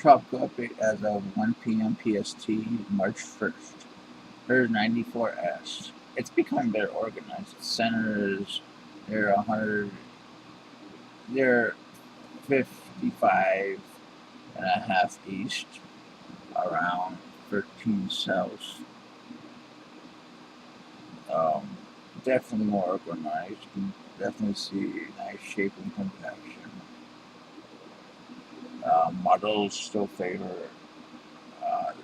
Tropical update as of 1 p.m. PST, March 1st. There's 94S. It's becoming better organized. Its centers, they're 100, they're 55 and a half east, around 13 south. Um, Definitely more organized. You can definitely see nice shape and compaction. Models still favor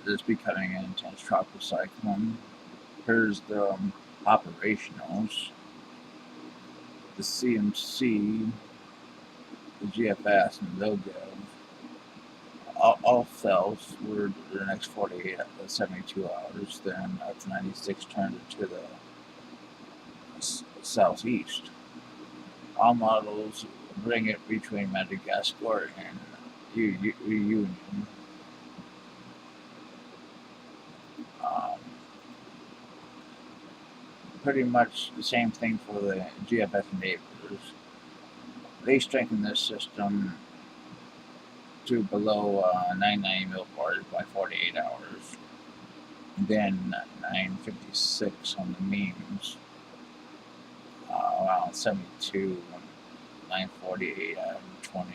this becoming an intense tropical cyclone. Here's the operationals, the CMC, the GFS, and LoGov. All cells were the next 48 to 72 hours. Then after 96 turned it to the southeast. All models bring it between Madagascar and Reunion. Um, Pretty much the same thing for the GFS neighbors. They strengthen this system to below 990 millibars by 48 hours. Then 956 on the means, around 72, 948 out of 20.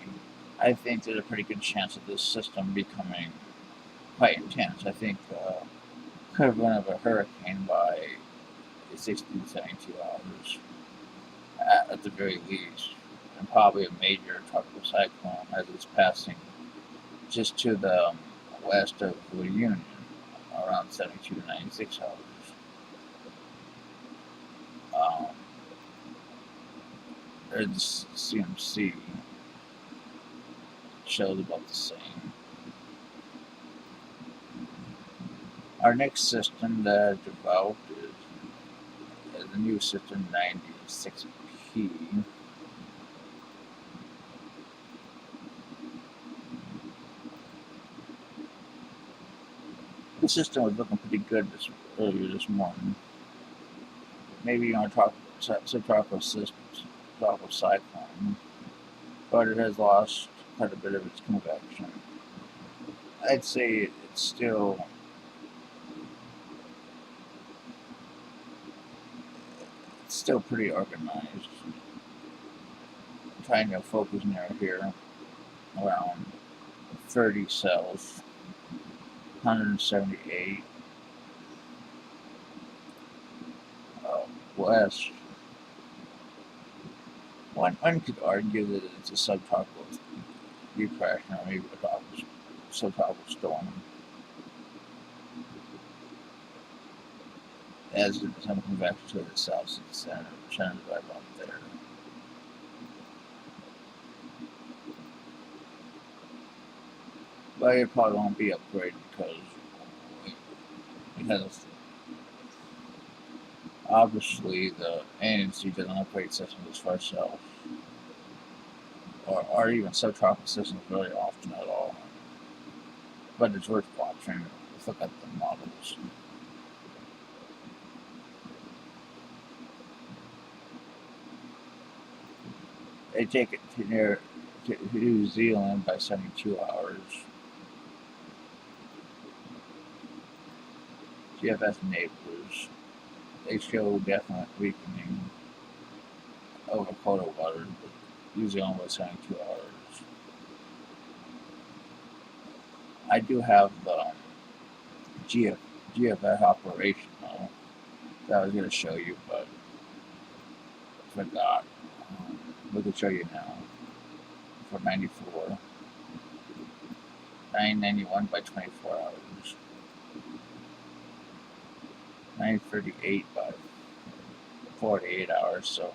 I think there's a pretty good chance of this system becoming quite intense. I think equivalent of a hurricane by 60 to 72 hours at the very least, and probably a major tropical cyclone as it's passing just to the west of the Union, around 72 to 96 hours. Um, there's CMC shows about the same. Our next system that I developed is the new system 96P. The system was looking pretty good earlier this morning. Maybe you want to talk subtropical systems, tropical cyclone, but it has lost quite a bit of its convection. I'd say it's still pretty organized. I'm trying to focus near here, around 30 cells, 178 west. One could argue that it's a subtropical depression or maybe a subtropical storm, as some convection to the south of the center, right about there. But it probably won't be upgraded because obviously the ANC doesn't upgrade systems far south or even subtropical systems very often at all. But it's worth watching. Let's look at the models. They take it to New Zealand by 72 hours. GFS neighbors, they show definite weakening over colder waters, but usually only 72 hours. I do have the GFS operational that I was going to show you, but forgot. We can show you now for 94. 991 by 24 hours. 938 by 48 hours. So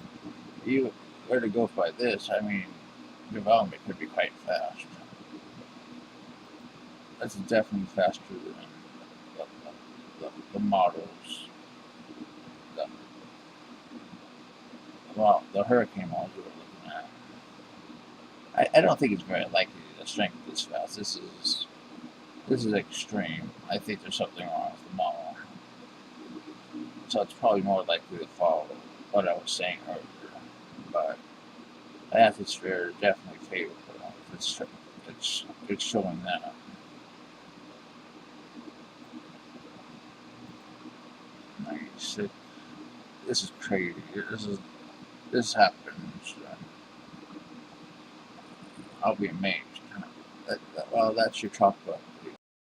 if you were to go by this, I mean, development could be quite fast. That's definitely faster than the models. The, well, the hurricane models we were looking at. I don't think it's very likely to strengthen this fast. This is extreme. I think there's something wrong with the model. So it's probably more likely to follow what I was saying earlier. But the atmosphere is definitely favorable. It's showing that. say, this is crazy. This happens. I'll be amazed. Well, that's your chocolate.